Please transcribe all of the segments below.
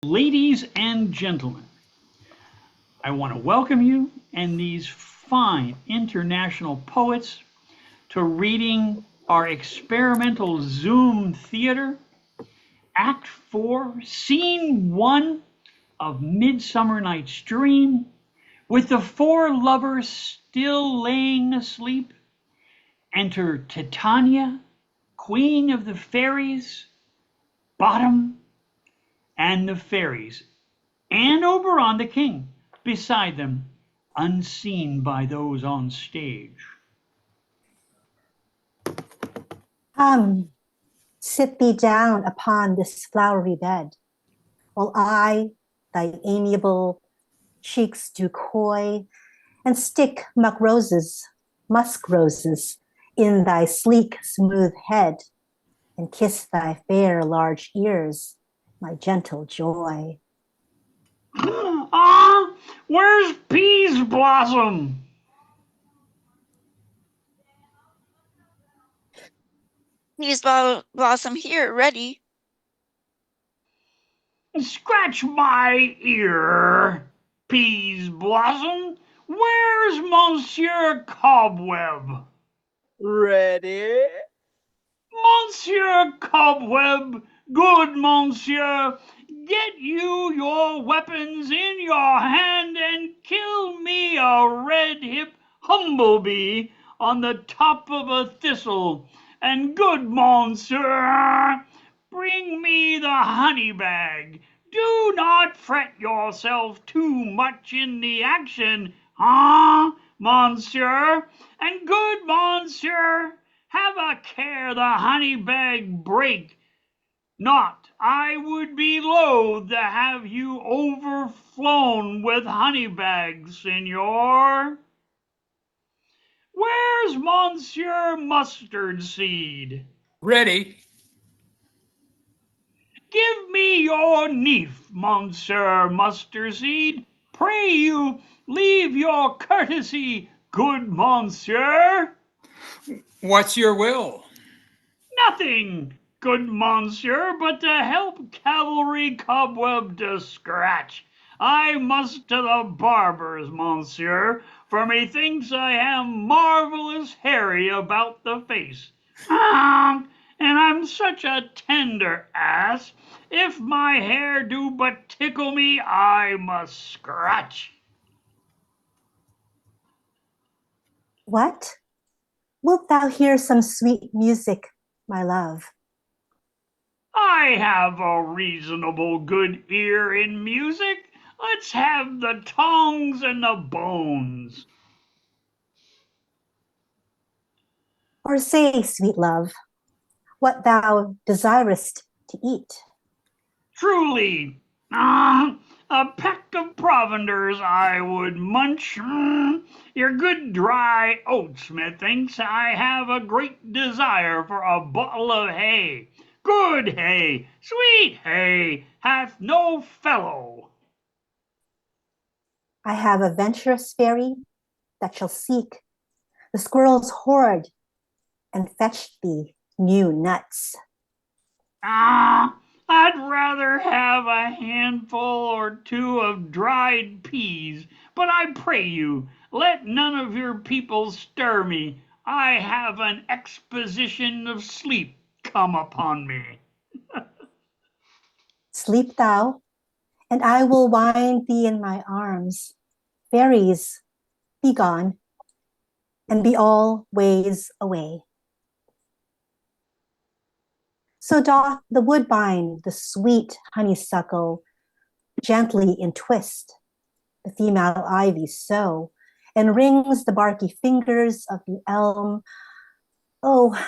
Ladies and gentlemen, I want to welcome you and these fine international poets to reading our experimental Zoom theater, Act 4, Scene 1 of Midsummer Night's Dream, with the four lovers still laying asleep. Enter Titania, Queen of the Fairies, Bottom, and the fairies, and Oberon the king beside them, unseen by those on stage. Come, sit thee down upon this flowery bed, while I thy amiable cheeks do coy, and stick musk roses, in thy sleek, smooth head, and kiss thy fair, large ears, my gentle joy. Where's Peas Blossom? Peas Blossom here, ready. Scratch my ear, Peas Blossom. Where's Monsieur Cobweb? Ready? Monsieur Cobweb, good monsieur, get you your weapons in your hand and kill me a red-hip humblebee on the top of a thistle. And good monsieur, bring me the honey bag. Do not fret yourself too much in the action, monsieur? And good monsieur, have a care the honey bag break not. I would be loath to have you overflown with honey bags, senor. Where's Monsieur Mustard Seed? Ready. Give me your nief, Monsieur Mustard Seed. Pray you, leave your courtesy, good monsieur. What's your will? Nothing, good monsieur, but to help cavalry Cobweb to scratch. I must to the barber's, monsieur, for methinks I am marvellous hairy about the face. And I'm such a tender ass, if my hair do but tickle me, I must scratch. What? Wilt thou hear some sweet music, my love? I have a reasonable good ear in music. Let's have the tongs and the bones. Or say, sweet love, what thou desirest to eat. Truly, a peck of provenders I would munch. Your good dry oats, methinks I have a great desire for a bottle of hay. Good hay, sweet hay, hath no fellow. I have a venturous fairy that shall seek the squirrel's hoard and fetch thee new nuts. I'd rather have a handful or two of dried peas, but I pray you, let none of your people stir me. I have an exposition of sleep come upon me. Sleep thou, and I will wind thee in my arms. Fairies, be gone, and be all ways away. So doth the woodbine, the sweet honeysuckle, gently entwist the female ivy so, and rings the barky fingers of the elm. Oh,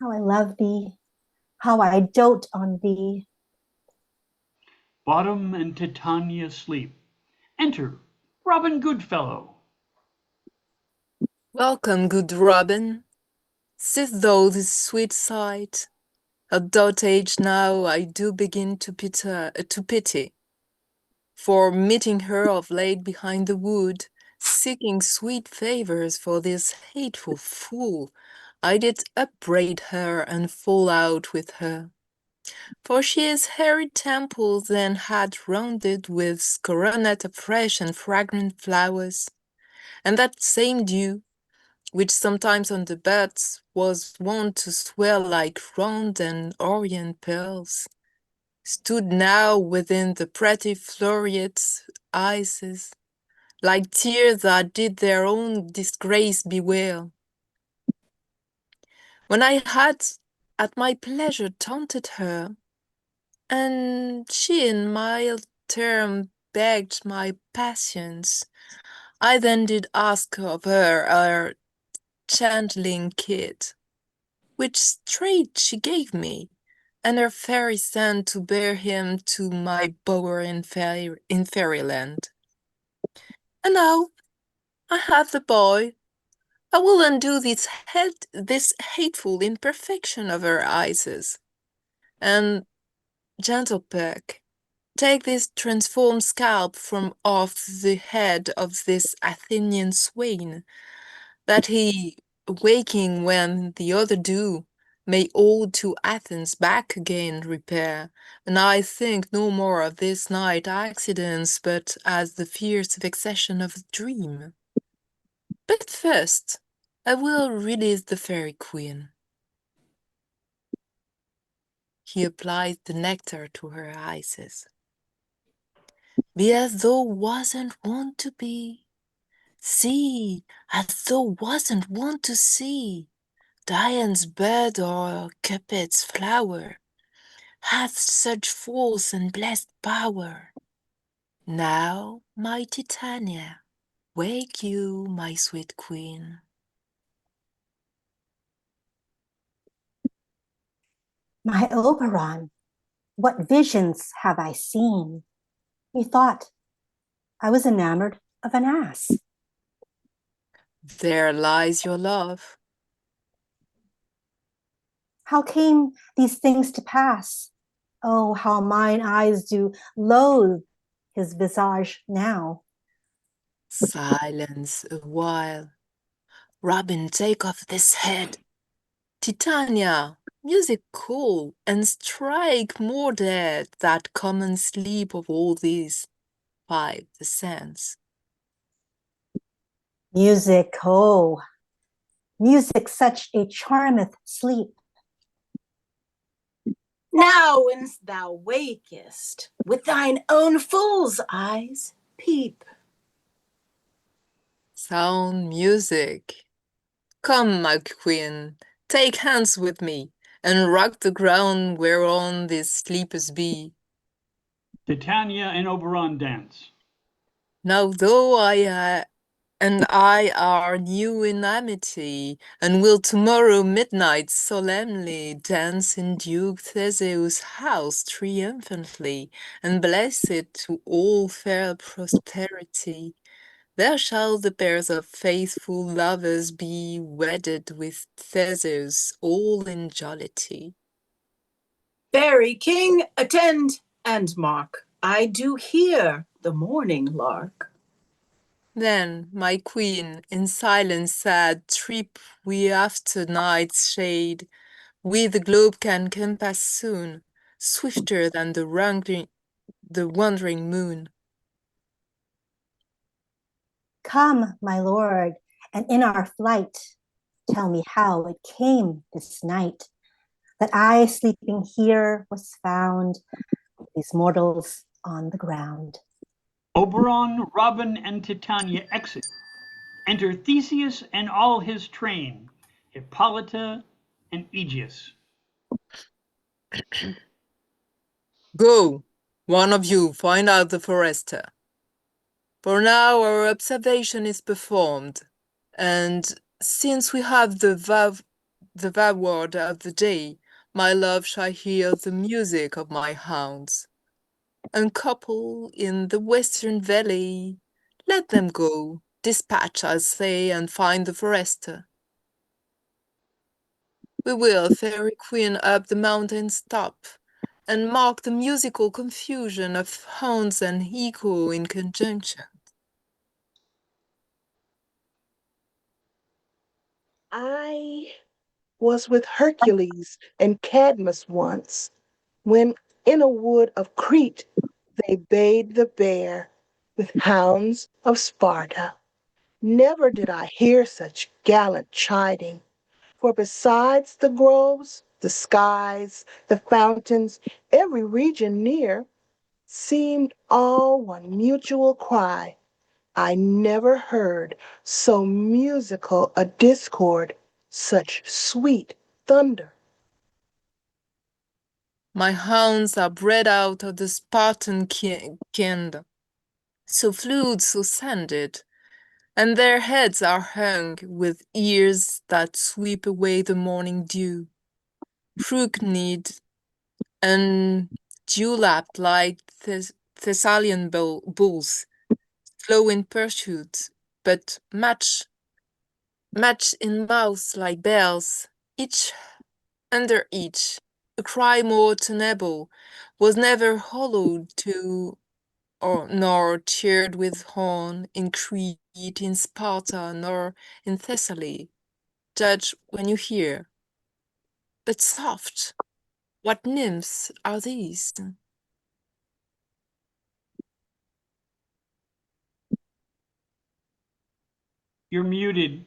how I love thee, how I dote on thee. Bottom and Titania sleep. Enter Robin Goodfellow. Welcome, good Robin. Sit thou this sweet sight. At that age now I do begin to pity. For meeting her of late behind the wood, seeking sweet favors for this hateful fool, I did upbraid her and fall out with her. For his hairy temples then had rounded with coronet of fresh and fragrant flowers, and that same dew, which sometimes on the buds was wont to swell like round and orient pearls, stood now within the pretty Floriet's eyes, like tears that did their own disgrace bewail. When I had at my pleasure taunted her, and she in mild term begged my patience, I then did ask of her a chandling kid, which straight she gave me, and her fairy sent to bear him to my bower in fairyland. And now I have the boy. I will undo this hateful imperfection of her eyes, and gentle Puck, take this transformed scalp from off the head of this Athenian swain, that he, waking when the other do, may all to Athens back again repair, and I think no more of this night accidents, but as the fierce vexation of a dream. But first, I will release the fairy queen. He applied the nectar to her eyes. Be as though wasn't wont to be. See, as though wasn't wont to see. Dian's bud or Cupid's flower hath such false and blessed power. Now, my Titania, wake you, my sweet queen. My Oberon, what visions have I seen? Methought I was enamored of an ass. There lies your love. How came these things to pass? Oh, how mine eyes do loathe his visage now. Silence a while. Robin, take off this head. Titania, music cool, and strike more dead that common sleep of all these 5 the sense. Music, oh, music such a charmeth sleep. Now whenst thou wakest, with thine own fool's eyes peep. Sound music. Come, my queen, take hands with me, and rock the ground whereon these sleepers be. Titania and Oberon dance. Now though I and I are new in amity, and will tomorrow midnight solemnly dance in Duke Theseus' house triumphantly, and bless it to all fair prosperity. There shall the pairs of faithful lovers be wedded with Theseus, all in jollity. Fairy king, attend and mark. I do hear the morning lark. Then, my queen, in silence sad, trip we after night's shade. We the globe can compass soon, swifter than the wandering moon. Come, my lord, and in our flight, tell me how it came this night that I sleeping here was found, these mortals on the ground. Oberon, Robin, and Titania exit. Enter Theseus and all his train, Hippolyta and Aegeus. Go, one of you find out the forester. For now our observation is performed, and since we have the vaward of the day, my love shall hear the music of my hounds. Uncouple in the western valley, let them go, dispatch, I say, and find the forester. We will, fairy queen, up the mountain's top, and mark the musical confusion of hounds and echo in conjunction. I was with Hercules and Cadmus once. when in a wood of Crete they bayed the bear with hounds of Sparta. Never did I hear such gallant chiding, for besides the groves, the skies, the fountains, every region near, seemed all one mutual cry. I never heard so musical a discord, such sweet thunder. My hounds are bred out of the Spartan kind, so fluid, so sanded, and their heads are hung with ears that sweep away the morning dew, crook-kneed and dew-lapped like Thessalian bulls, slow in pursuit, but matched in mouths like bells, each under each. A cry more tenable was never hollowed to nor cheered with horn in Crete, in Sparta, nor in Thessaly. Judge when you hear. But soft, what nymphs are these? You're muted.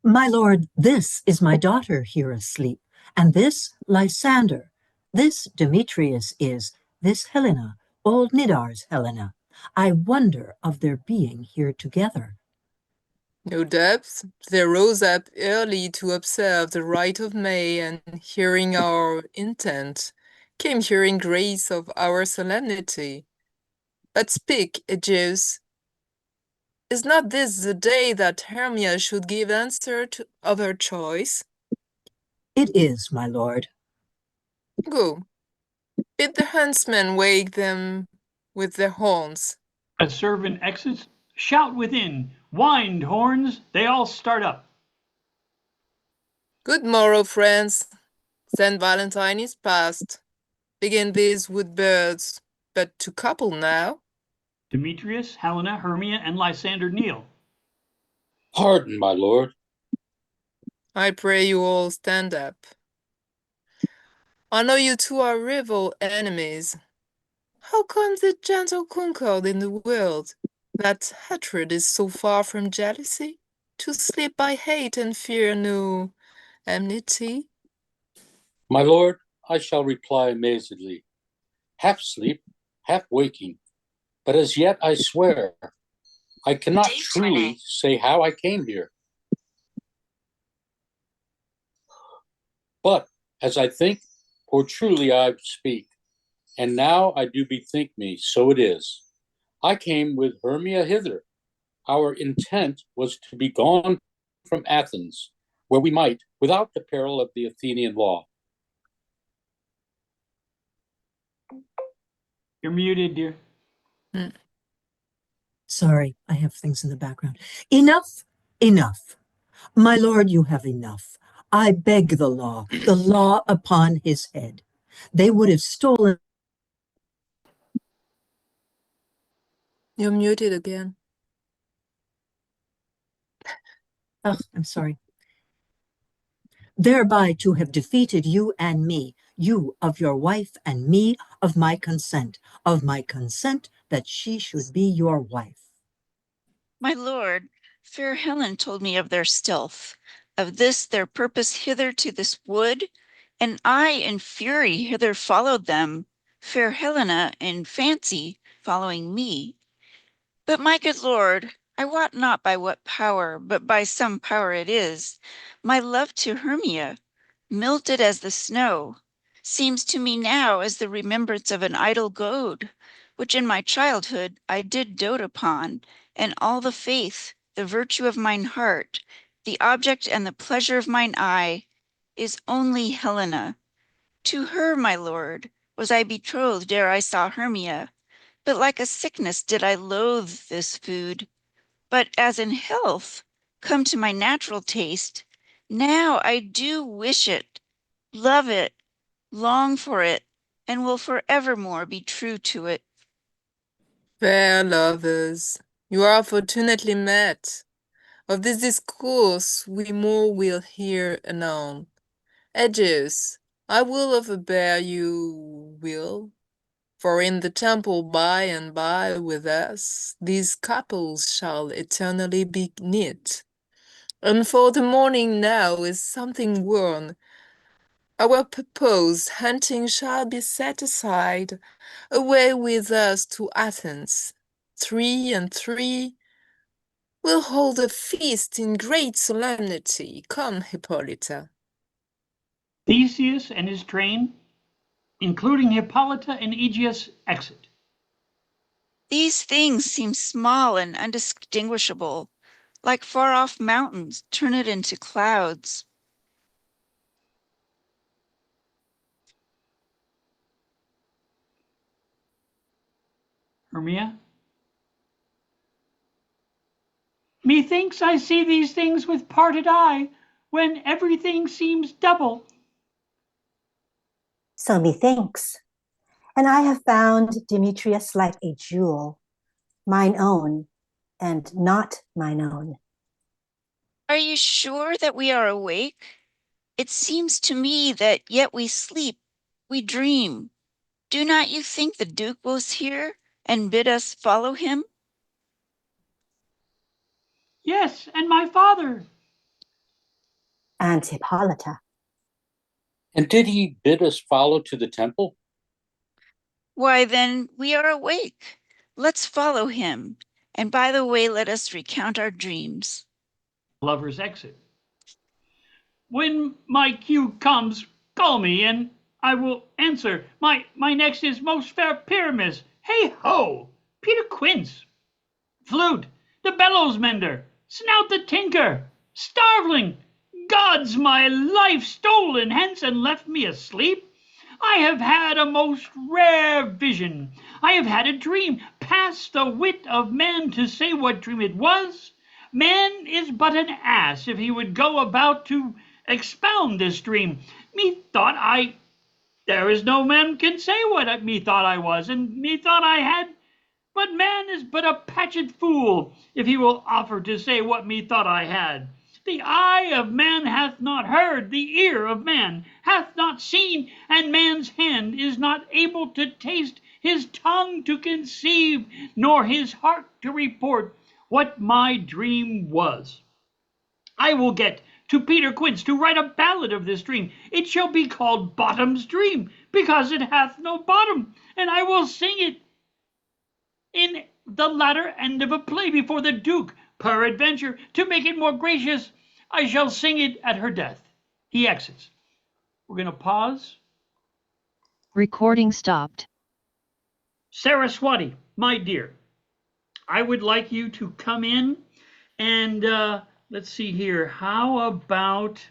My lord, this is my daughter here asleep, and this Lysander. This Demetrius is, this Helena, old Nidar's Helena. I wonder of their being here together. No depth, they rose up early to observe the rite of May, and hearing our intent, came here in grace of our solemnity. But speak, Egeus, is not this the day that Hermia should give answer of her choice? It is, my lord. Go, bid the huntsmen wake them with their horns. A servant exits. Shout within. Wind, horns. They all start up. Good morrow, friends. Saint Valentine is past. Begin these wood birds, but to couple now. Demetrius, Helena, Hermia, and Lysander kneel. Pardon, my lord. I pray you all stand up. I know you two are rival enemies. How comes the gentle concord in the world, that hatred is so far from jealousy, to sleep by hate and fear no enmity? My lord, I shall reply amazedly, half sleep, half waking, but as yet I swear, I cannot truly say how I came here. But as I think, for truly I speak, and now I do bethink me, so it is. I came with Hermia hither. Our intent was to be gone from Athens, where we might, without the peril of the Athenian law. You're muted, dear. Sorry, I have things in the background. Enough, enough. My lord, you have enough. I beg the law upon his head. They would have stolen. You're muted again. Oh, I'm sorry. Thereby to have defeated you and me, you of your wife and me of my consent that she should be your wife. My lord, fair Helen told me of their stealth, of this their purpose hither to this wood, and I in fury hither followed them, fair Helena in fancy following me. But my good lord, I wot not by what power, but by some power it is, my love to Hermia, melted as the snow, seems to me now as the remembrance of an idle goad, which in my childhood I did dote upon, and all the faith, the virtue of mine heart, the object and the pleasure of mine eye, is only Helena. To her, my lord, was I betrothed ere I saw Hermia, but like a sickness did I loathe this food. But as in health, come to my natural taste, now I do wish it, love it, long for it, and will forevermore be true to it. Fair lovers, you are fortunately met. Of this discourse we more will hear anon. Aegeus, I will overbear you will, for in the temple by and by with us, these couples shall eternally be knit. And for the morning now is something worn. Our purposed hunting shall be set aside. Away with us to Athens. 3 and 3 will hold a feast in great solemnity. Come, Hippolyta. Theseus and his train, including Hippolyta and Aegeus, exit. These things seem small and undistinguishable, like far-off mountains. Turn it into clouds. Hermia? Methinks I see these things with parted eye, when everything seems double. So methinks. And I have found Demetrius like a jewel, mine own and not mine own. Are you sure that we are awake? It seems to me that yet we sleep, we dream. Do not you think the Duke was here and bid us follow him? Yes, and my father. And Hippolyta. And did he bid us follow to the temple? Why, then we are awake. Let's follow him. And by the way, let us recount our dreams. Lovers exit. When my cue comes, call me, and I will answer. My next is most fair Pyramus. Hey ho! Peter Quince. Flute, the bellows mender. Snout the tinker. Starveling. Gods, my life stolen hence and left me asleep. I have had a most rare vision. I have had a dream, past the wit of man to say what dream it was. Man is but an ass if he would go about to expound this dream. Methought there is no man can say what methought I was, and methought I had. But man is but a patched fool if he will offer to say what methought I had. The eye of man hath not heard, the ear of man hath not seen, and man's hand is not able to taste, his tongue to conceive, nor his heart to report what my dream was. I will get to Peter Quince to write a ballad of this dream. It shall be called Bottom's Dream, because it hath no bottom, and I will sing it in the latter end of a play before the Duke. Peradventure, to make it more gracious, I shall sing it at her death. He exits. We're going to pause. Recording stopped. Saraswati, my dear, I would like you to come in and let's see here. How about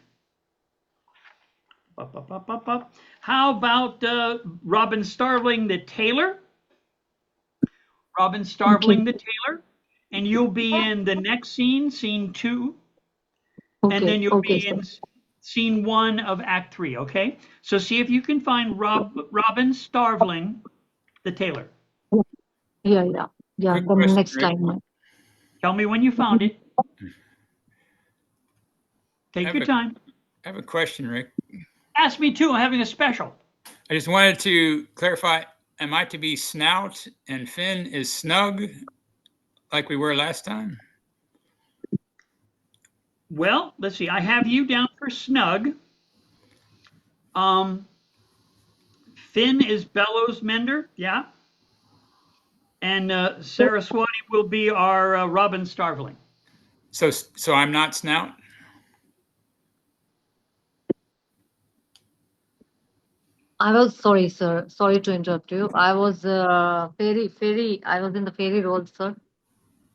Robin Starveling the tailor? Robin Starveling the tailor, and you'll be in the next scene, scene 2, and then you'll be in scene 1 of Act 3. Okay, so see if you can find Robin Starveling the tailor. Yeah. Quick The question, next Rick. time. Tell me when you found it. Take your time. I have a question, Rick. Ask me too. I'm having a special. I just wanted to clarify, am I to be Snout and Phynne is Snug like we were last time? Well, let's see. I have you down for Snug. Phynne is Bellows Mender, yeah. And Saraswati will be our Robin Starveling. So I'm not Snout? I was sorry, sir. Sorry to interrupt you. I was fairy. I was in the fairy role, sir.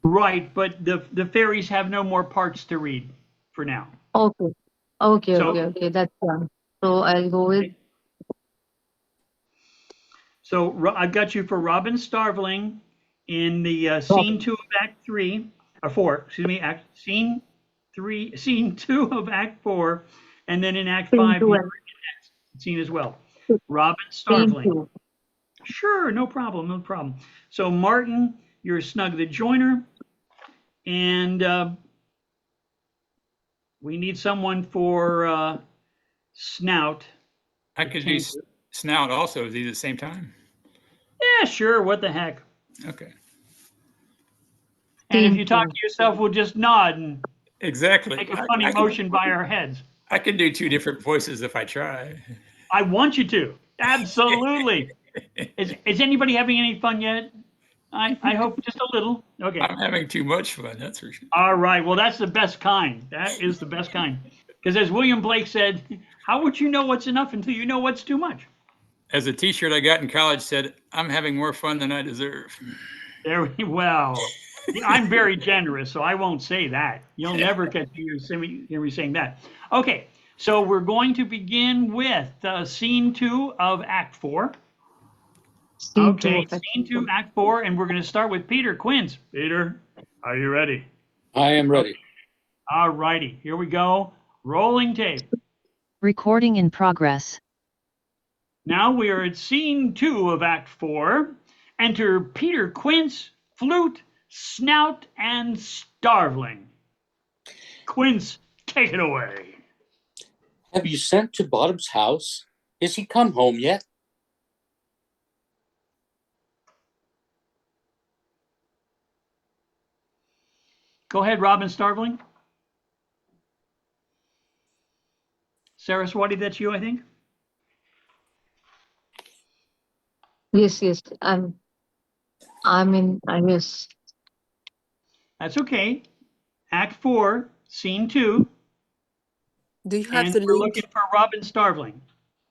Right, but the fairies have no more parts to read for now. Okay. That's done. So I'll go with. So I've got you for Robin Starveling in the scene 2 of Act 3 or 4. Excuse me, scene 2 of Act 4, and then in Act 5 you're in that scene as well. Robin Starveling. Sure, no problem. So Martin, you're Snug the Joiner, and we need someone for snout. I could do snout also. Is these at the same time? Yeah, sure. What the heck? Okay. And if you talk to yourself, we'll just nod and Exactly. make a funny motion by our heads. I can do two different voices if I try. I want you to. Absolutely. Is anybody having any fun yet? I hope just a little. Okay. I'm having too much fun, that's for sure. All right. Well, that's the best kind. That is the best kind. Because as William Blake said, how would you know what's enough until you know what's too much? As a t-shirt I got in college said, I'm having more fun than I deserve. Well, I'm very generous, so I won't say that. You'll never get to hear me saying that. Okay, so we're going to begin with scene 2 of Act 4. Scene 2, Act 4, and we're going to start with Peter Quince. Peter, are you ready? I am ready. Okay. All righty, here we go. Rolling tape. Recording in progress. Now we are at scene 2 of Act 4. Enter Peter Quince, flute, snout, and starveling. Quince, take it away. Have you sent to Bottom's house? Is he come home yet? Go ahead, Robin Starveling. Saraswati, that's you, I think. Yes, I'm in, I guess. That's okay. Act 4, scene 2. Do you have and the we're link? looking for Robin Starveling.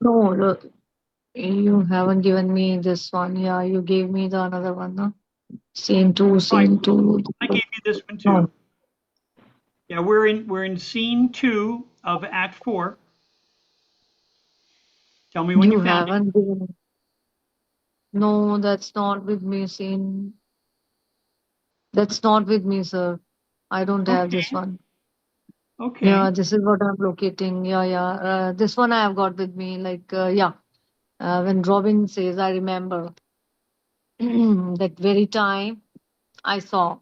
No, look, you haven't given me this one. Yeah, you gave me the another one, no? Scene 2, scene 2. I gave you this one too. No. Yeah, we're in scene 2 of Act 4. Tell me when you found it. haven't given. No, that's not with me, scene. That's not with me, sir. I don't have this Okay. one. Okay. Yeah, this is what I'm locating. Yeah. This one I have got with me. Like, yeah. When Robin says, I remember that very time I saw.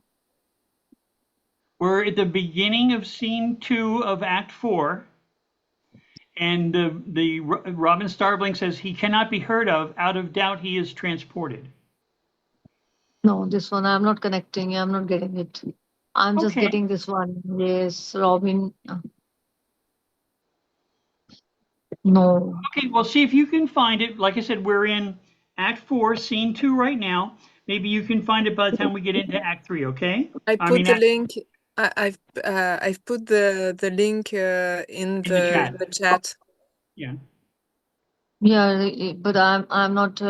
We're at the beginning of scene 2 of Act 4. And the Robin Starveling says he cannot be heard of. Out of doubt, he is transported. No, this one I'm not connecting. I'm not getting it. I'm just Okay. getting this one. Yes, Robin. No. Okay, well, see if you can find it. Like I said, we're in Act 4, Scene 2 right now. Maybe you can find it by the time we get into Act 3, okay? I mean, the link. I've put the link in the chat. Yeah. Yeah, but I'm not.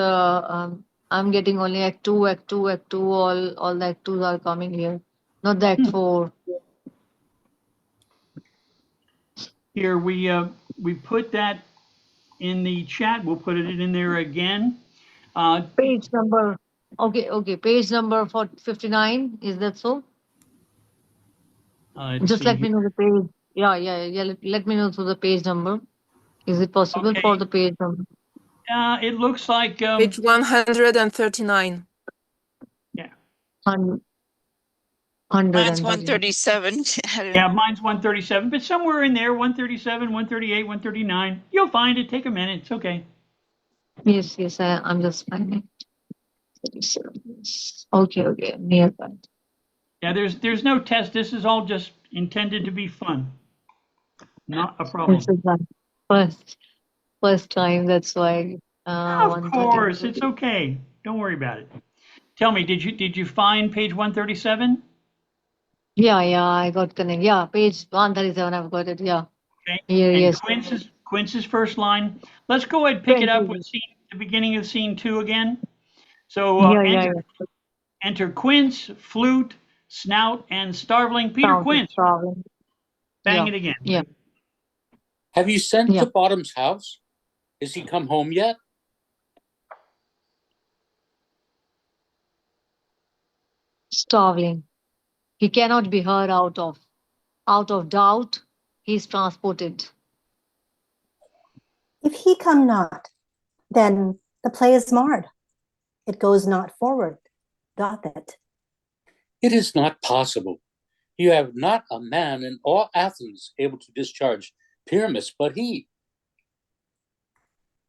I'm getting only Act 2, Act 2, Act 2. All the Act 2s are coming here, not the Act 4. Here we put that in the chat. We'll put it in there again. Page number. Okay. Page number 59. Is that so? Just let me know the page. Yeah. Let me know through the page number. Is it possible for the page number? It looks like page 139. Yeah. Mine's 137. Yeah, mine's 137, but somewhere in there, 137, 138, 139. You'll find it. Take a minute. It's okay. Yes. I'm just finding. Okay. Nearby. Yeah, there's no test. This is all just intended to be fun. Not a problem. This is my first time. That's why. Of course, it's okay. Don't worry about it. Tell me, did you find page 137? Yeah, I got connected. Yeah, page 137. I've got it. Yeah. Okay. Here, and yes. Quince's first line. Let's go ahead and pick it up with the beginning of scene 2 again. So enter Quince, flute, snout, and starveling. Peter Quince. Bang it again. Yeah. Have you sent to Bottom's house? Is he come home yet? Starveling. He cannot be heard out of doubt. He is transported. If he come not, then the play is marred. It goes not forward, doth it? It is not possible. You have not a man in all Athens able to discharge Pyramus but he.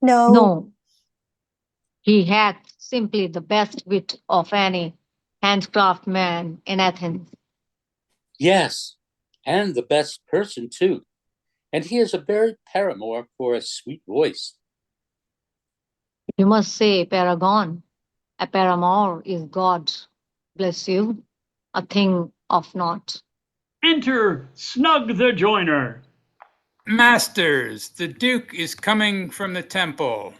No, No, he had simply the best wit of any handcraft man in Athens. Yes, and the best person too. And he is a very paramour for a sweet voice. You must say paragon. A paramour is God, bless you, a thing of naught. Enter Snug the Joiner. Masters, the Duke is coming from the temple,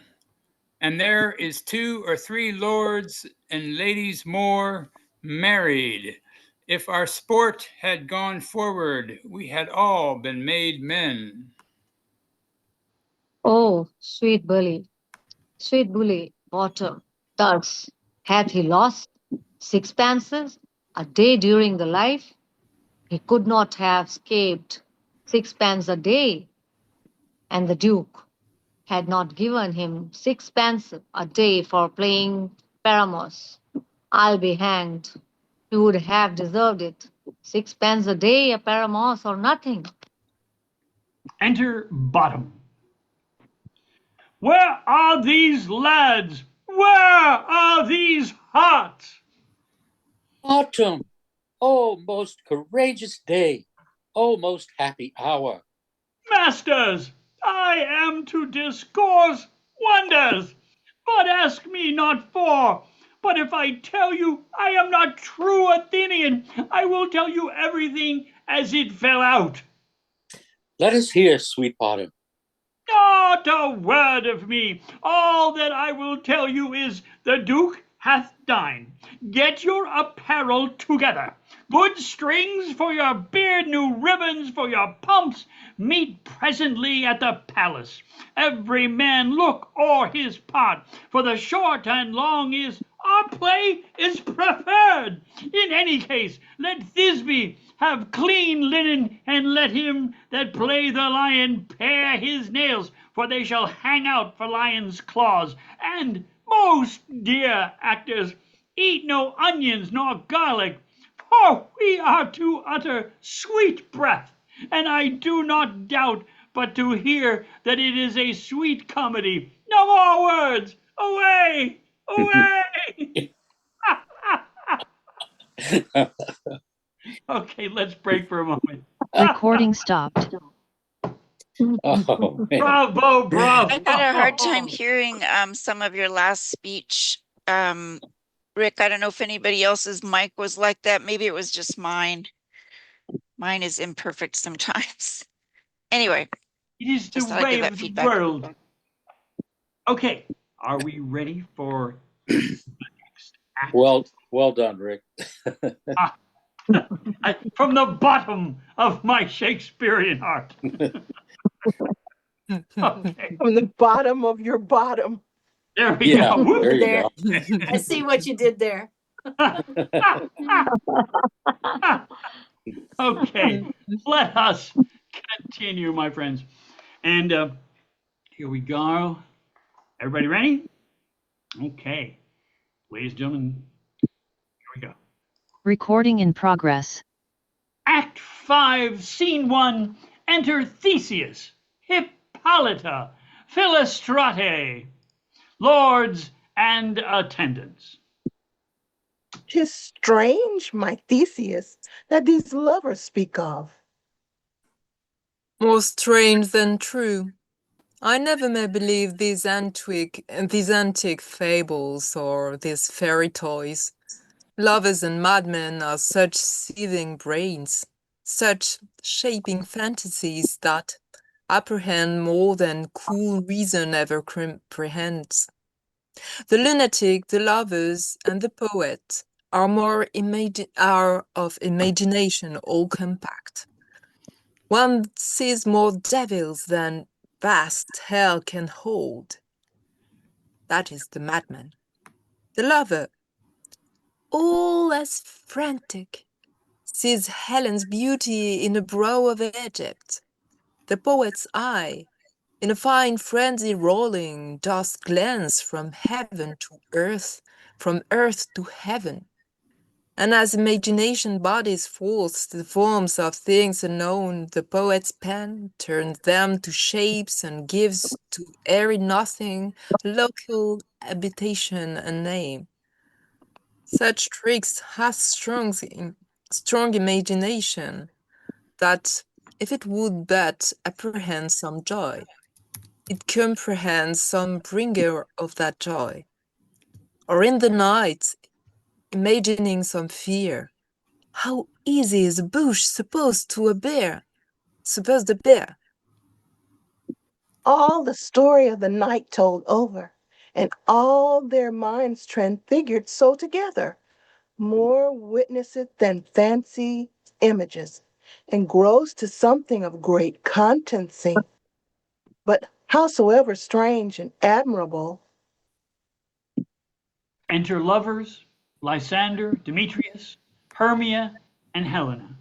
and there is 2 or 3 lords and ladies more married. If our sport had gone forward, we had all been made men. Oh, sweet bully, water. Thus hath he lost sixpences a day during the life. He could not have scaped sixpence a day, and the Duke had not given him sixpence a day for playing paramours. I'll be hanged. He would have deserved it. Sixpence a day, a paramours or nothing. Enter Bottom. Where are these lads? Where are these hearts? Autumn, oh, most courageous day, oh, most happy hour. Masters, I am to discourse wonders, but ask me not for. But if I tell you I am not true Athenian, I will tell you everything as it fell out. Let us hear, sweet Autumn. Not a word of me. All that I will tell you is the Duke hath dined. Get your apparel together. Good strings for your beard, new ribbons for your pumps. Meet presently at the palace. Every man look o'er his part, for the short and long is our play is preferred. In any case, let Thisbe have clean linen, and let him that play the lion pare his nails, for they shall hang out for lion's claws. And, most dear actors, eat no onions nor garlic, for we are to utter sweet breath, and I do not doubt but to hear that it is a sweet comedy. No more words! Away! Away! Okay, let's break for a moment. Recording stopped. Oh, man. Bravo, bravo. I had a hard time hearing some of your last speech. Rick, I don't know if anybody else's mic was like that. Maybe it was just mine. Mine is imperfect sometimes. Anyway, It is the just thought I'd way give that of the feedback. world. Okay, are we ready for the next act? Well done, Rick. From the bottom of my Shakespearean heart. Okay, From the bottom of your bottom. there we Yeah, go. there you There. go. I see what you did there. Okay, let us continue, my friends. And here we go. Everybody ready? Okay, ladies and gentlemen, here we go. Recording in progress. Act 5, Scene 1. Enter Theseus, Hippolyta, Philostrate, lords and attendants. 'Tis strange, my Theseus, that these lovers speak of. More strange than true. I never may believe these antique fables or these fairy toys. Lovers and madmen are such seething brains, such shaping fantasies that apprehend more than cool reason ever comprehends. The lunatic, the lovers, and the poet are are of imagination all compact. One sees more devils than vast hell can hold. That is the madman. The lover, all as frantic, sees Helen's beauty in the brow of Egypt. The poet's eye, in a fine frenzy rolling, doth glance from heaven to earth, from earth to heaven. And as imagination bodies forth the forms of things unknown, the poet's pen turns them to shapes and gives to airy nothing local habitation and name. Such tricks has strong imagination, that if it would but apprehend some joy, it comprehends some bringer of that joy. Or in the night, imagining some fear, how easy is a bush supposed the bear? All the story of the night told over, and all their minds transfigured so together, more witnesseth than fancy images, and grows to something of great constancy. But howsoever strange and admirable, Enter lovers, Lysander, Demetrius, Hermia, and Helena.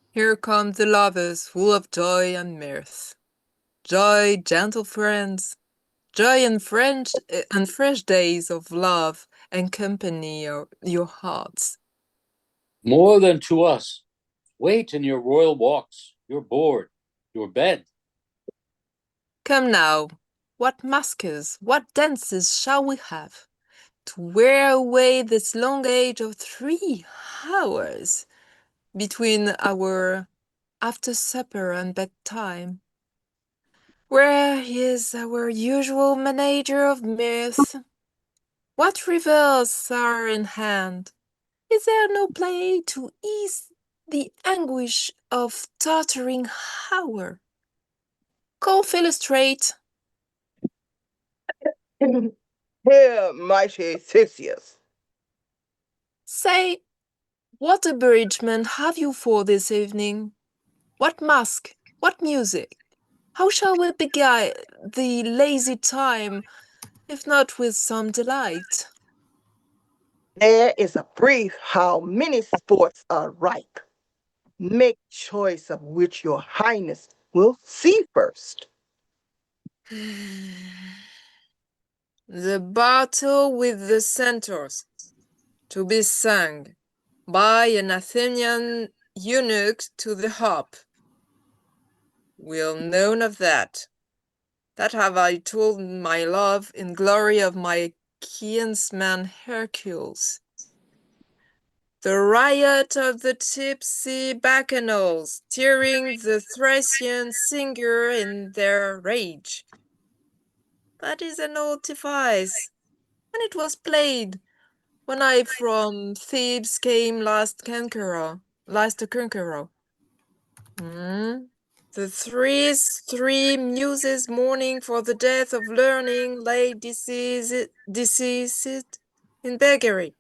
Here come the lovers full of joy and mirth. Joy, gentle friends, joy and fresh days of love and company your hearts. More than to us. Wait in your royal walks, your board, your bed. Come now, what masques, what dances shall we have, to wear away this long age of 3 hours between our after supper and bedtime? Where is our usual manager of mirth? What revels are in hand? Is there no play to ease the anguish of tottering hour? Call Philostrate. here, mighty Theseus. Say, what abridgment have you for this evening? What masque? What music? How shall we beguile the lazy time, if not with some delight? There is a brief how many sports are ripe. Make choice of which your highness will see first. The battle with the centaurs, to be sung by an Athenian eunuch to the harp. Well known of that. That have I told my love in glory of my kinsman Hercules. The riot of the tipsy bacchanals, tearing the Thracian singer in their rage. That is an old device, and it was played when I from Thebes came last to conqueror. The three muses mourning for the death of learning lay deceased in beggary.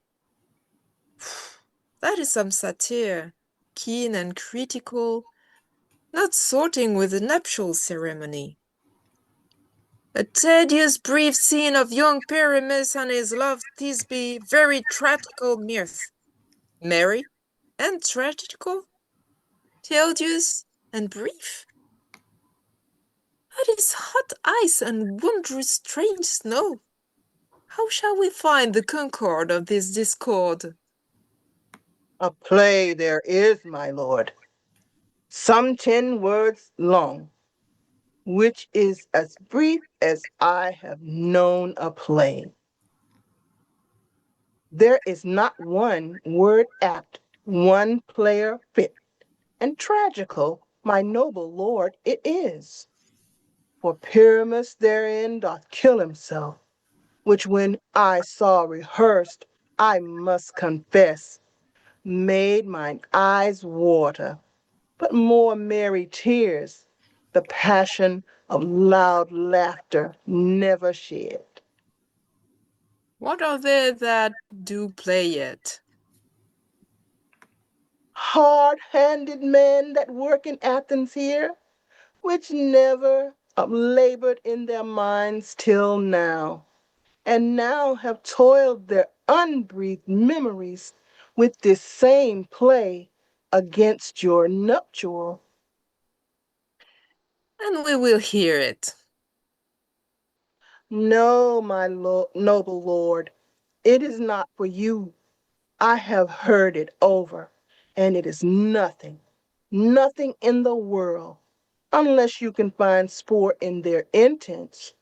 That is some satire, keen and critical, not sorting with the nuptial ceremony. A tedious brief scene of young Pyramus and his love Thisbe, very tragical mirth. Merry and tragical, tedious and brief. That is hot ice and wondrous strange snow. How shall we find the concord of this discord? A play there is, my lord, some 10 words long, which is as brief as I have known a play. There is not one word apt, one player fit, and tragical, my noble lord, it is. For Pyramus therein doth kill himself, which when I saw rehearsed, I must confess, made mine eyes water, but more merry tears, the passion of loud laughter never shed. What are there that do play it? Hard-handed men that work in Athens here, which never labored in their minds till now, and now have toiled their unbreathed memories with this same play against your nuptial. And we will hear it. No, my noble lord, it is not for you. I have heard it over, and it is nothing, nothing in the world, unless you can find sport in their intents,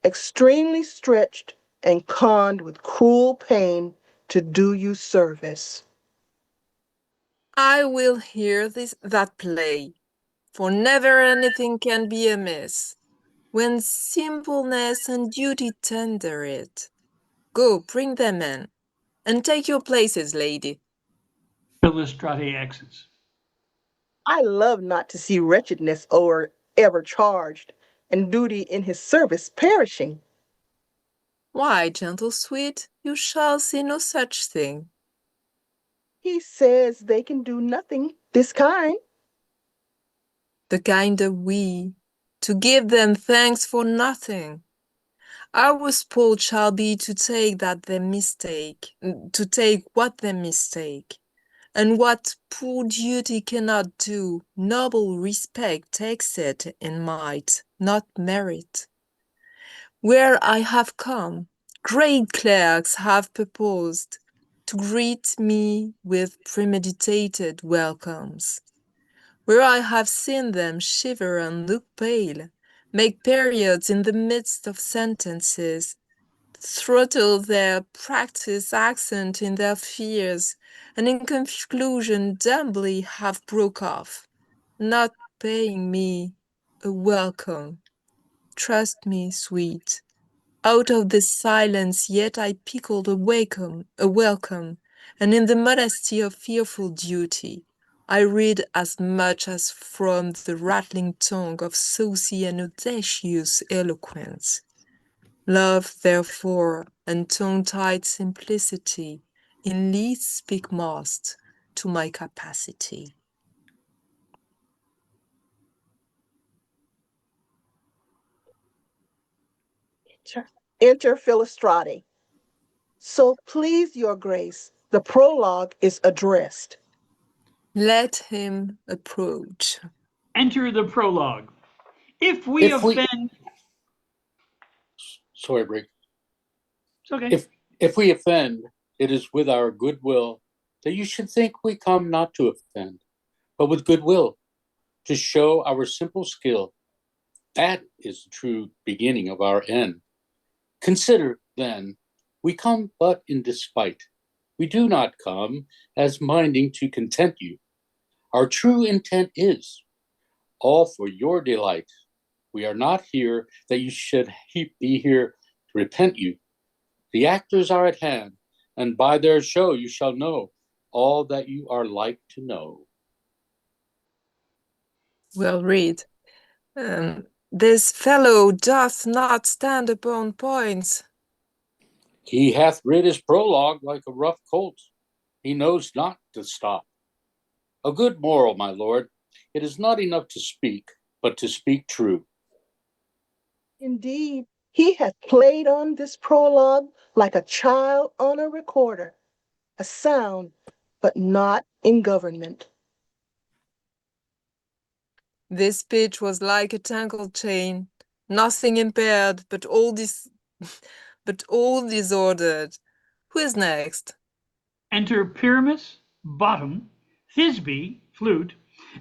extremely stretched and conned with cruel pain to do you service. I will hear that play, for never anything can be amiss, when simpleness and duty tender it. Go, bring them in, and take your places, lady. Philostrate exits. I love not to see wretchedness o'er ever charged, and duty in his service perishing. Why, gentle sweet, you shall see no such thing. He says they can do nothing this kind. The kinder we, to give them thanks for nothing. Our sport shall be to take what they mistake, and what poor duty cannot do, noble respect takes it in might, not merit. Where I have come, great clerks have proposed to greet me with premeditated welcomes. Where I have seen them shiver and look pale, make periods in the midst of sentences, throttle their practised accent in their fears, and in conclusion dumbly have broke off, not paying me a welcome. Trust me, sweet, out of this silence yet I pickled a welcome, and in the modesty of fearful duty, I read as much as from the rattling tongue of saucy and audacious eloquence. Love, therefore, and tongue-tied simplicity in least speak most to my capacity. Enter Philostrate. So please your grace, the prologue is addressed. Let him approach. Enter the prologue. If we offend... Sorry, Rick. It's okay. If we offend, it is with our goodwill that you should think we come not to offend, but with goodwill, to show our simple skill. That is the true beginning of our end. Consider, then, we come but in despite. We do not come as minding to content you. Our true intent is all for your delight. We are not here that you should be here to repent you. The actors are at hand, and by their show you shall know all that you are like to know. Well, read. This fellow doth not stand upon points. He hath rid his prologue like a rough colt. He knows not to stop. A good moral, my lord. It is not enough to speak, but to speak true. Indeed, he hath played on this prologue like a child on a recorder, a sound, but not in government. This speech was like a tangled chain, nothing impaired, but all disordered. Who is next? Enter Pyramus, bottom, Thisbe, flute,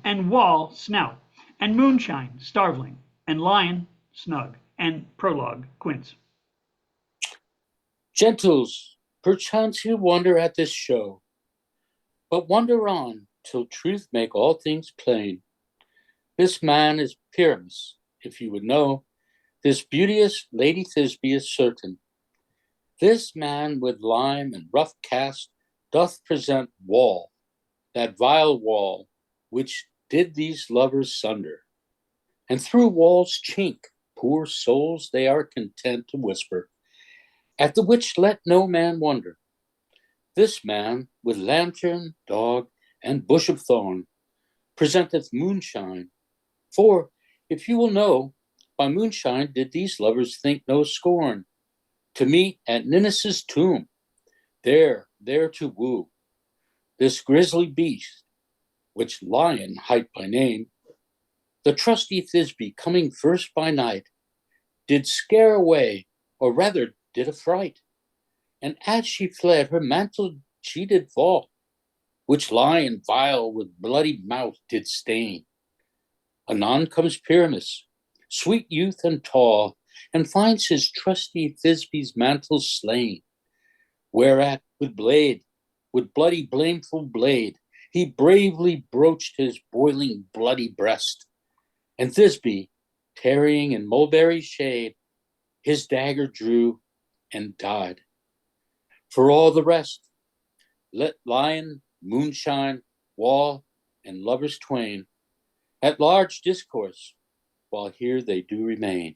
and Wall, snout, and Moonshine, starveling, and Lion, snug, and prologue, quince. Gentles, perchance you wonder at this show, but wonder on till truth make all things plain. This man is Pyramus, if you would know. This beauteous Lady Thisbe is certain. This man with lime and rough cast doth present Wall, that vile Wall, which did these lovers sunder. And through Wall's chink, poor souls, they are content to whisper, at the which let no man wonder. This man, with lantern, dog, and bush of thorn, presenteth Moonshine. For, if you will know, by moonshine did these lovers think no scorn, to meet at Ninus' tomb, there to woo. This grisly beast, which Lion hight by name, the trusty Thisbe coming first by night, did scare away, or rather did affright. And as she fled, her mantle she did fall, which lion vile with bloody mouth did stain. Anon comes Pyramus, sweet youth and tall, and finds his trusty Thisbe's mantle slain. Whereat with bloody blameful blade, he bravely broached his boiling bloody breast. And Thisbe, tarrying in mulberry shade, his dagger drew and died. For all the rest, let lion, moonshine, wall, and lovers twain at large discourse, while here they do remain.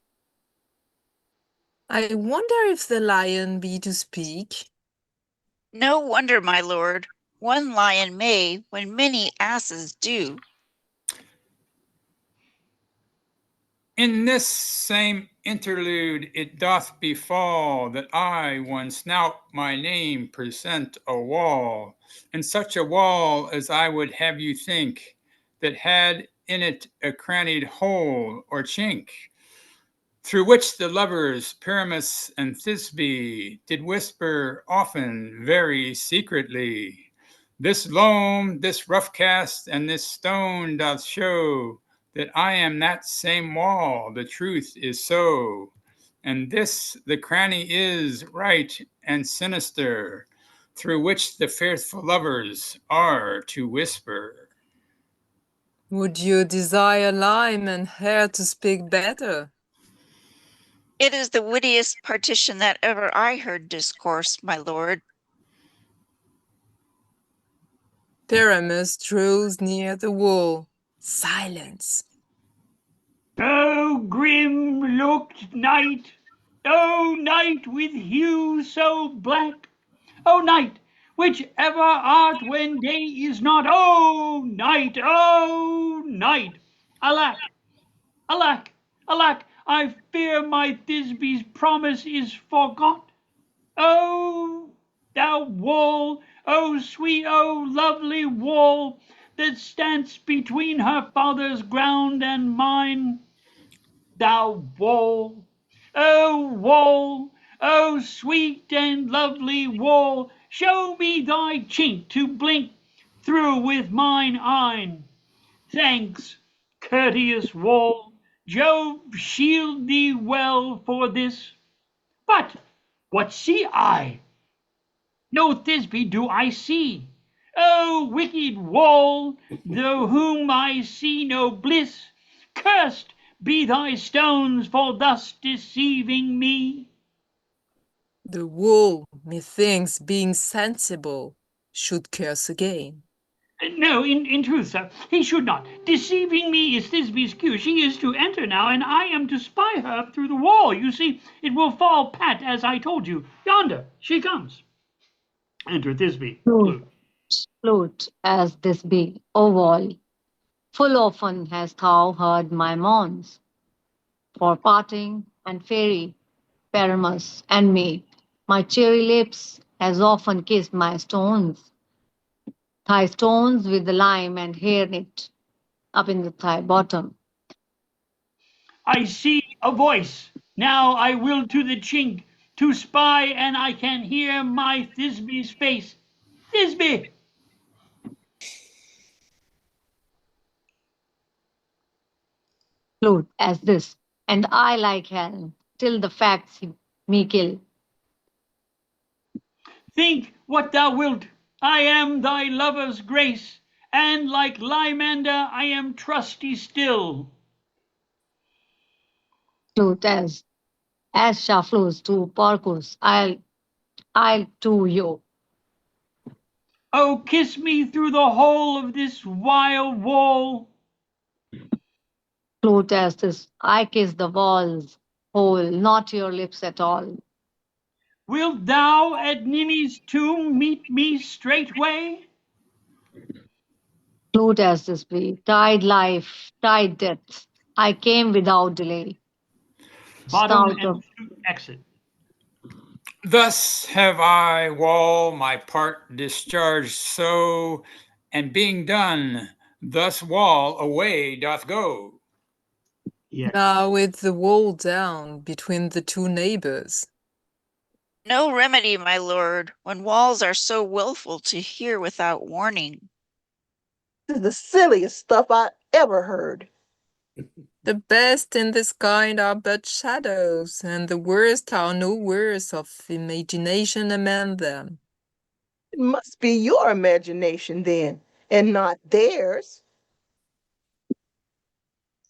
I wonder if the lion be to speak. No wonder, my lord, one lion may when many asses do. In this same interlude it doth befall that I one snout my name present a wall, and such a wall as I would have you think, that had in it a crannied hole or chink, through which the lovers Pyramus and Thisbe did whisper often very secretly, this loam, this rough cast, and this stone doth show that I am that same wall, the truth is so. And this the cranny is right and sinister, through which the faithful lovers are to whisper. Would you desire lime and hair to speak better? It is the wittiest partition that ever I heard discourse, my lord. Pyramus draws near the wall. Silence. O grim-looked night, O night with hue so black, O night, which ever art when day is not, O night, alack, alack, alack, I fear my Thisbe's promise is forgot. O thou wall, O sweet, O lovely wall, that standst between her father's ground and mine, thou wall, O sweet and lovely wall, show me thy chink to blink through with mine eyne. Thanks, courteous wall, Jove shield thee well for this. But what see I? No Thisbe do I see. O wicked wall, through whom I see no bliss, cursed be thy stones for thus deceiving me. The wall, methinks, being sensible, should curse again. No, in truth, sir, he should not. Deceiving me is Thisbe's cue. She is to enter now, and I am to spy her through the wall. You see, it will fall pat as I told you. Yonder, she comes. Enter Thisbe. Flute as this be, O wall, full often hast thou heard my moans, for parting and fairy, Pyramus and me. My cherry lips has often kissed my stones, thy stones with the lime and hair knit up in the thigh bottom. I see a voice. Now I will to the chink to spy, and I can hear my Thisbe's face. Thisbe! Flute as this, and I like hell, till the facts me kill. Think what thou wilt. I am thy lover's grace, and like Lymander I am trusty still. Flute as Shaflus to Porcus, I'll to you. Oh, kiss me through the hole of this vile wall. Flute as this, I kiss the walls whole, not your lips at all. Wilt thou at Ninny's tomb meet me straightway? Flute as this be, tide life, tide death, I came without delay. Bottom Stout of and flute exit. Thus have I, wall, my part discharged so, and being done, thus wall away doth go. Yes. Now with the wall down between the two neighbors. No remedy, my lord, when walls are so willful to hear without warning. This is the silliest stuff I ever heard. The best in this kind are but shadows, and the worst are no worse of imagination among them. It must be your imagination then, and not theirs.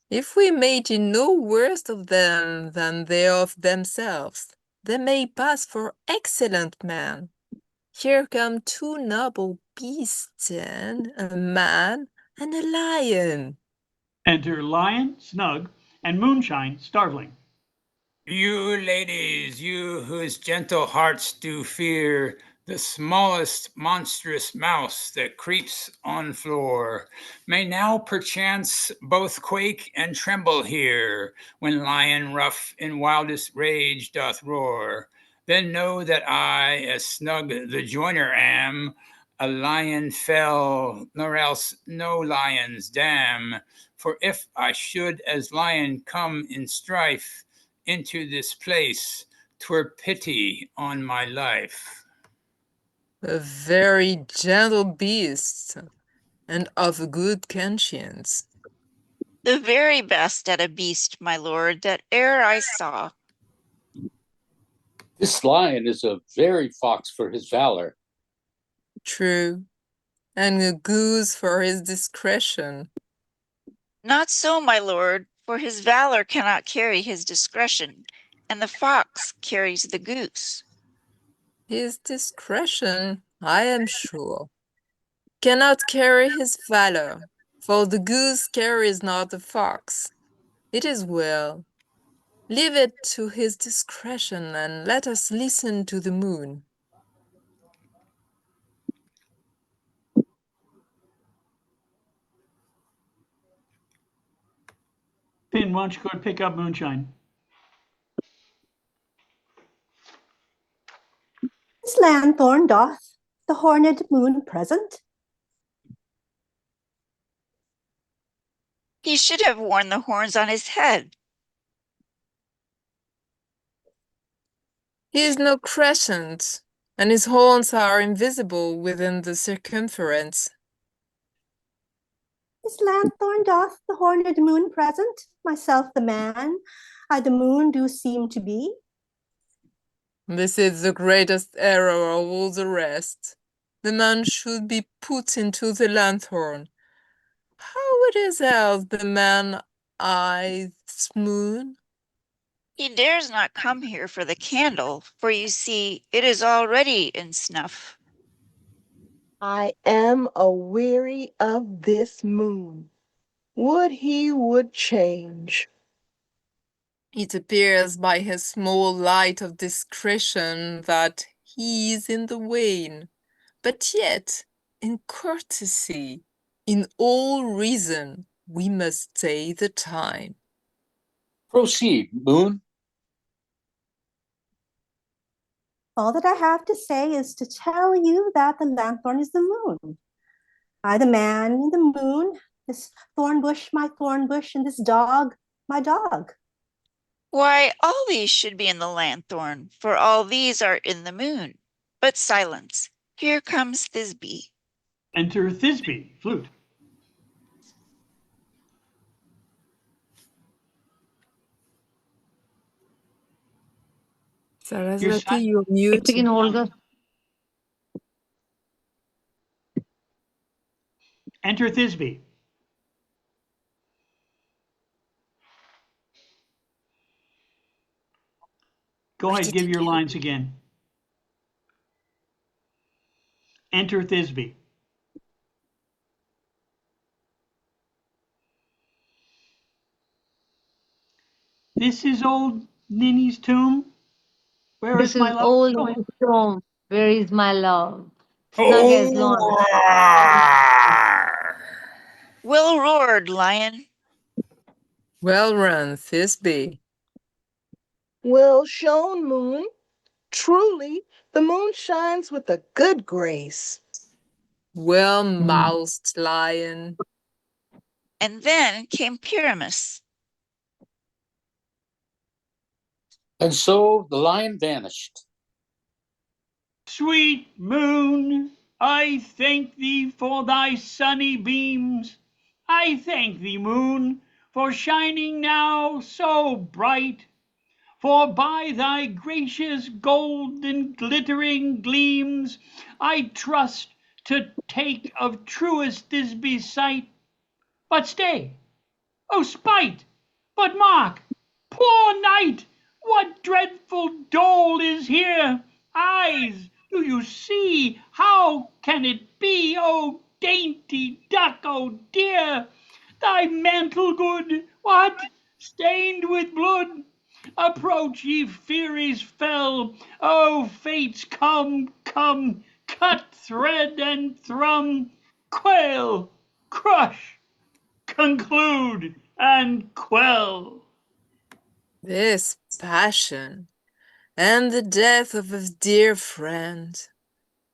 If we imagine no worse of them than they of themselves, they may pass for excellent men. Here come two noble beasts, then, a man and a lion. Enter Lion, Snug, and Moonshine, startling. You ladies, you whose gentle hearts do fear the smallest monstrous mouse that creeps on floor, may now perchance both quake and tremble here, when lion rough in wildest rage doth roar. Then know that I, as Snug the joiner am, a lion fell, nor else no lion's dam. For if I should as lion come in strife into this place, 'twere pity on my life. A very gentle beast, and of a good conscience. The very best at a beast, my lord, that e'er I saw. This lion is a very fox for his valor. True, and a goose for his discretion. Not so, my lord, for his valor cannot carry his discretion, and the fox carries the goose. His discretion, I am sure, cannot carry his valor, for the goose carries not the fox. It is well. Leave it to his discretion, and let us listen to the moon. Phynne, why don't you go and pick up Moonshine? This lanthorn doth the horned moon present. He should have worn the horns on his head. He is no crescent, and his horns are invisible within the circumference. This lanthorn doth the horned moon present. Myself the man, I the moon do seem to be. This is the greatest error of all the rest. The man should be put into the lanthorn. How it is else the man eyes moon? He dares not come here for the candle, for you see, it is already in snuff. I am aweary of this moon. Would he would change. It appears by his small light of discretion that he is in the wane, but yet, in courtesy, in all reason, we must stay the time. Proceed, Moon. All that I have to say is to tell you that the lanthorn is the moon. I the man in the moon, this thorn bush my thorn bush, and this dog my dog. Why, all these should be in the lanthorn, for all these are in the moon. But silence, here comes Thisbe. Enter Thisbe, flute. Saraswati, you're mute. Begin, Olga. Enter Thisbe. Go ahead, give your lines again. Enter Thisbe. This is old Ninny's tomb. Where This is my is love? old Go ahead. home. Where is my love? Snug as long. Well roared, lion. Well run, Thisbe. Well shown, moon. Truly, the moon shines with a good grace. Well moused, lion. And then came Pyramus. And so the lion vanished. Sweet moon, I thank thee for thy sunny beams. I thank thee, moon, for shining now so bright. For by thy gracious golden glittering gleams I trust to take of truest Thisby's sight. But stay, O spite! But mark, poor night, what dreadful dole is here? Eyes, do you see? How can it be? O dainty duck, O dear! Thy mantle good, what? Stained with blood? Approach, ye Furies fell. O fates, come, come, cut thread and thrum, quail, crush, conclude, and quell. This passion and the death of a dear friend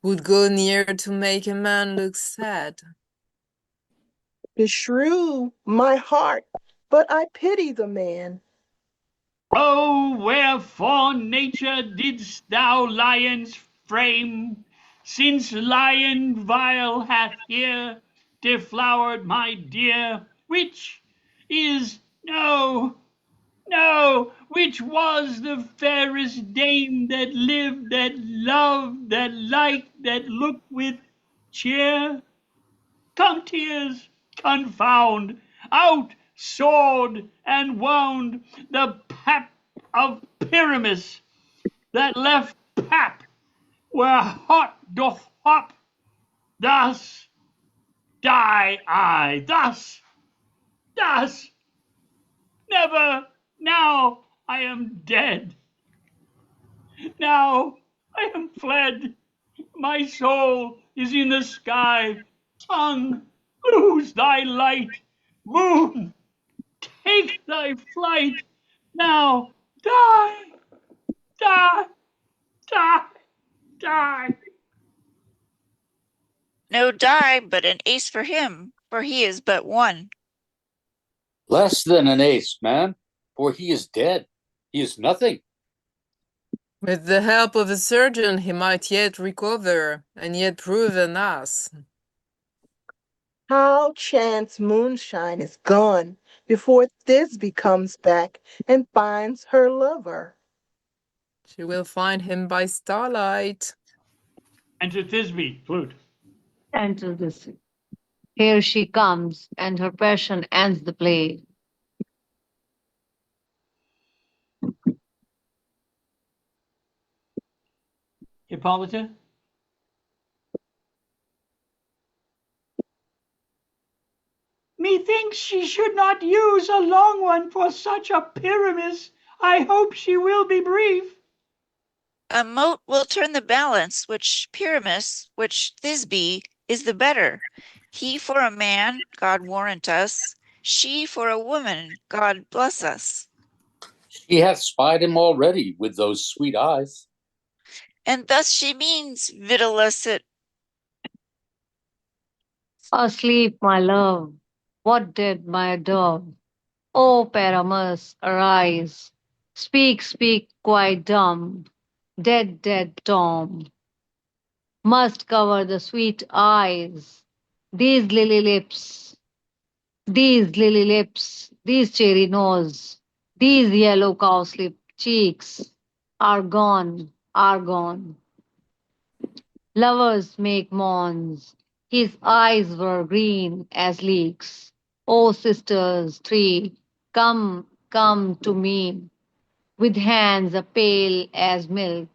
would go near to make a man look sad. Beshrew my heart, but I pity the man. Oh, wherefore, nature, didst thou lions frame, since lion vile hath here deflowered my dear, which is, no, no, which was the fairest dame that lived, that loved, that liked, that looked with cheer? Come, tears, confound, out, sword, and wound the pap of Pyramus, that left pap where hot doth hop. Thus die I, thus, never, now I am dead. Now I am fled, my soul is in the sky. Tongue, lose thy light. Moon, take thy flight. Now die, die, die, die. No die, but an ace for him, for he is but one. Less than an ace, man, for he is dead. He is nothing. With the help of a surgeon, he might yet recover, and yet prove an ass. How chance moonshine is gone before Thisby comes back and finds her lover. She will find him by starlight. Enter Thisby, flute. Enter this. Here she comes, and her passion ends the play. Hippolyta? Methinks she should not use a long one for such a Pyramus. I hope she will be brief. A mote will turn the balance, which Pyramus, which Thisby, is the better. He for a man, God warrant us. She for a woman, God bless us. She hath spied him already with those sweet eyes. And thus she means, videlicet. Asleep, my love. What did my dove? O Pyramus, arise. Speak, speak, quite dumb. Dead, dead Tom. Must cover the sweet eyes. These lily lips, these cherry nose, these yellow cowslip cheeks are gone, are gone. Lovers make mourns. His eyes were green as leeks. O sisters three, come, come to me, with hands pale as milk.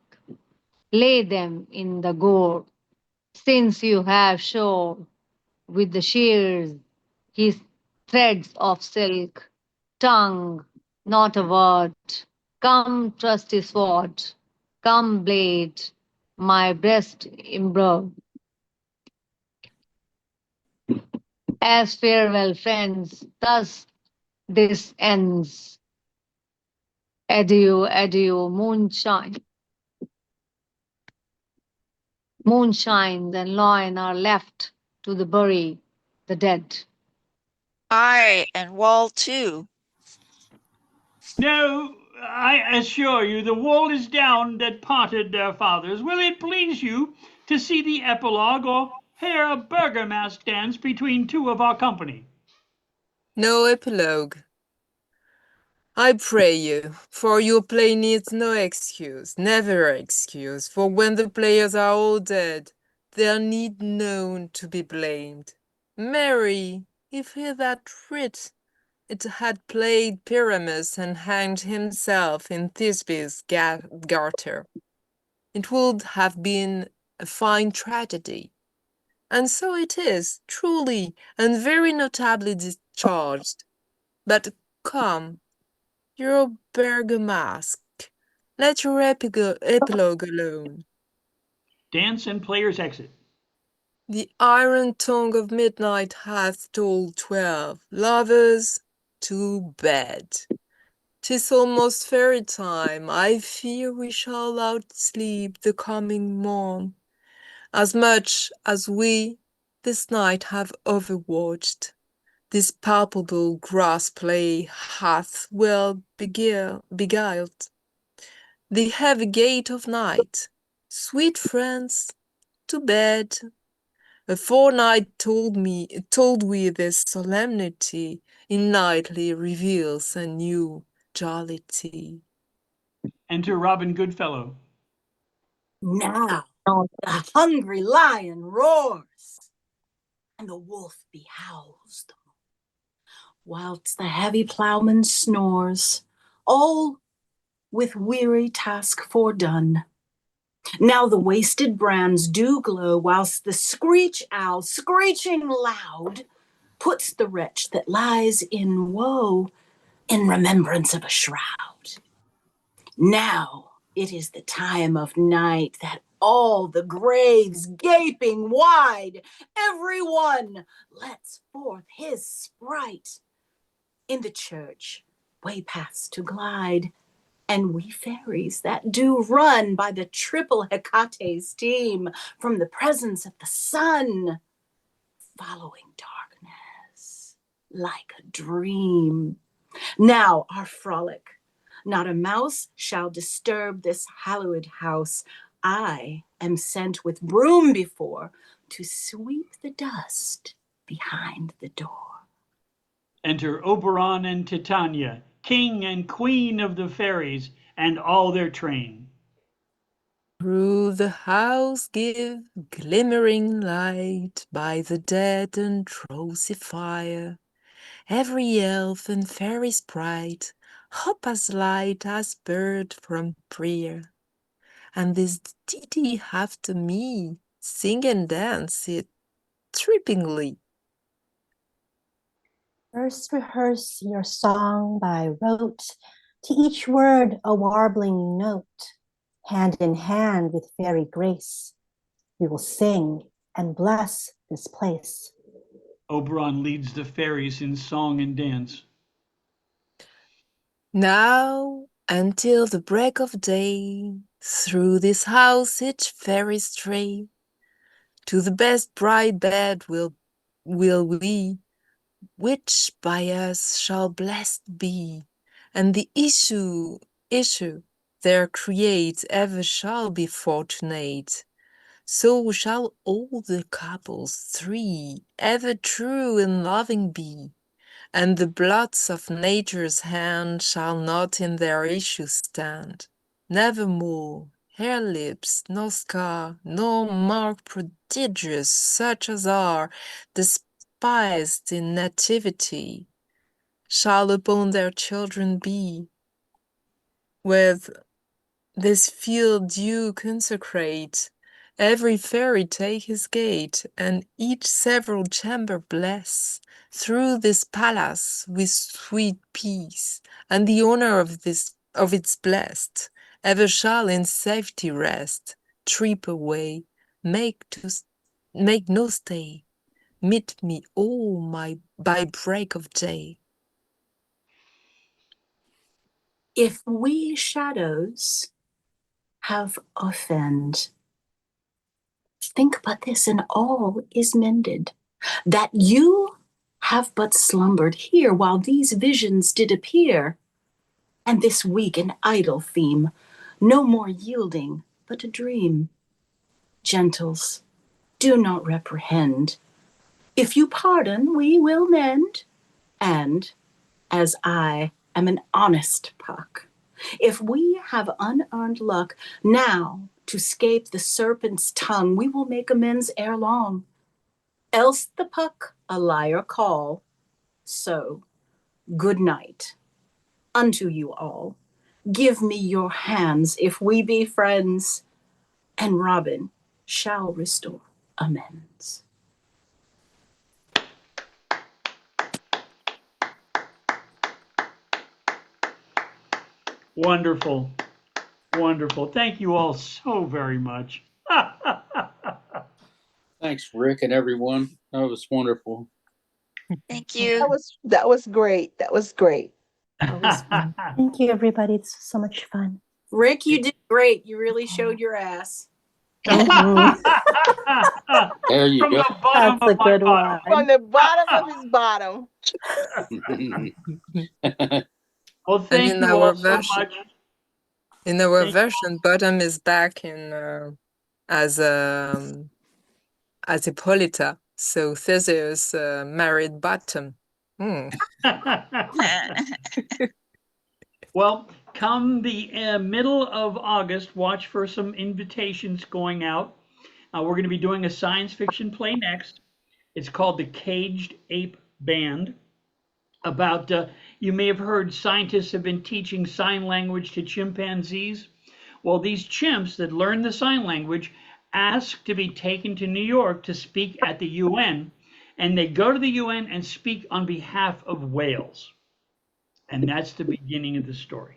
Lay them in the gore, since you have shore with the shears his threads of silk. Tongue, not a word. Come, trusty sword. Come, blade, my breast embroidered. As farewell, friends, thus this ends. Adieu, adieu, moonshine. Moonshine and loin are left to the bury the dead. Aye, and wall too. No, I assure you the wall is down that parted their fathers. Will it please you to see the epilogue or hear a burgomask dance between two of our company? No epilogue. I pray you, for your play needs no excuse, never excuse, for when the players are all dead, there need none to be blamed. Marry, if he that writ it had played Pyramus and hanged himself in Thisbe's garter, it would have been a fine tragedy. And so it is, truly, and very notably discharged. But come, your bergamask, let your epilogue alone. Dance and players exit. The iron tongue of midnight hath told 12. Lovers, to bed. 'Tis almost fairy time. I fear we shall outsleep the coming morn, as much as we this night have overwatched. This palpable grass play hath well beguiled the heavy gait of night. Sweet friends, to bed. A fortnight told we this solemnity in nightly reveals a new jollity. Enter Robin Goodfellow. Now the hungry lion roars, and the wolf behowls the moon, whilst the heavy ploughman snores, all with weary task fordone. Now the wasted brands do glow, whilst the screech owl, screeching loud, puts the wretch that lies in woe in remembrance of a shroud. Now it is the time of night that all the graves gaping wide, every one lets forth his sprite. In the church way paths to glide, and we fairies that do run by the triple Hecate's team from the presence of the sun, following darkness like a dream. Now our frolic, not a mouse shall disturb this hallowed house. I am sent with broom before to sweep the dust behind the door. Enter Oberon and Titania, king and queen of the fairies, and all their train. Through the house give glimmering light by the dead and rosy fire. Every elf and fairy sprite hop as light as bird from prayer. And this ditty after me, sing and dance it trippingly. First rehearse your song by rote, to each word a warbling note. Hand in hand with fairy grace, we will sing and bless this place. Oberon leads the fairies in song and dance. Now, until the break of day, through this house each fairy stray. To the best bright bed will we, which by us shall blessed be, and the issue there create ever shall be fortunate. So shall all the couples three ever true and loving be, and the blots of nature's hand shall not in their issue stand. Nevermore hair lips, nor scar, nor mark prodigious, such as are despised in nativity, shall upon their children be. With this field due consecrate, every fairy take his gate, and each several chamber bless. Through this palace with sweet peace, and the honor of its blessed, ever shall in safety rest. Trip away, make no stay, meet me all by break of day. If we shadows have offend, think but this, and all is mended, that you have but slumbered here while these visions did appear. And this weak and idle theme, no more yielding, but a dream. Gentles, do not reprehend. If you pardon, we will mend. And, as I am an honest Puck, if we have unearned luck now to scape the serpent's tongue, we will make amends ere long. Else the Puck a liar call. So, good night unto you all. Give me your hands if we be friends, and Robin shall restore amends. Wonderful. Wonderful. Thank you all so very much. Thanks, Rick and everyone. That was wonderful. Thank you. That was great. That was great. Thank you, everybody. It's so much fun. Rick, you did great. You really showed your ass. There you From go. the bottom That's a of my good bottom. one. On the bottom of his bottom. Well, And thank in you our all so version, much. in our Thank you. version, Bottom is back in as Hippolyta. So Theseus married Bottom. Well, come the middle of August, watch for some invitations going out. We're going to be doing a science fiction play next. It's called The Caged Ape Band. About, you may have heard scientists have been teaching sign language to chimpanzees. Well, these chimps that learn the sign language ask to be taken to New York to speak at the UN, and they go to the UN and speak on behalf of whales. And that's the beginning of the story.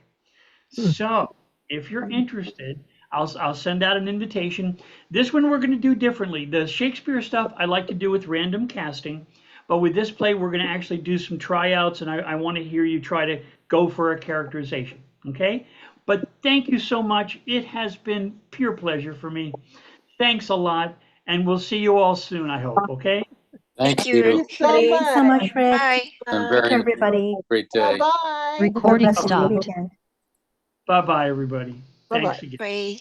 So, if you're interested, I'll send out an invitation. This one we're going to do differently. The Shakespeare stuff I like to do with random casting, but with this play we're going to actually do some tryouts, and I want to hear you try to go for a characterization. Okay? But thank you so much. It has been pure pleasure for me. Thanks a lot, and we'll see you all soon, I hope. Okay? Thank you, you. Rick. So Thank you so much, Rick. Bye. And Thank very you, everybody. great day. Bye-bye. Recording Have a blessed stopped. weekend. Bye-bye, everybody. Bye-bye. Thanks again. Bye.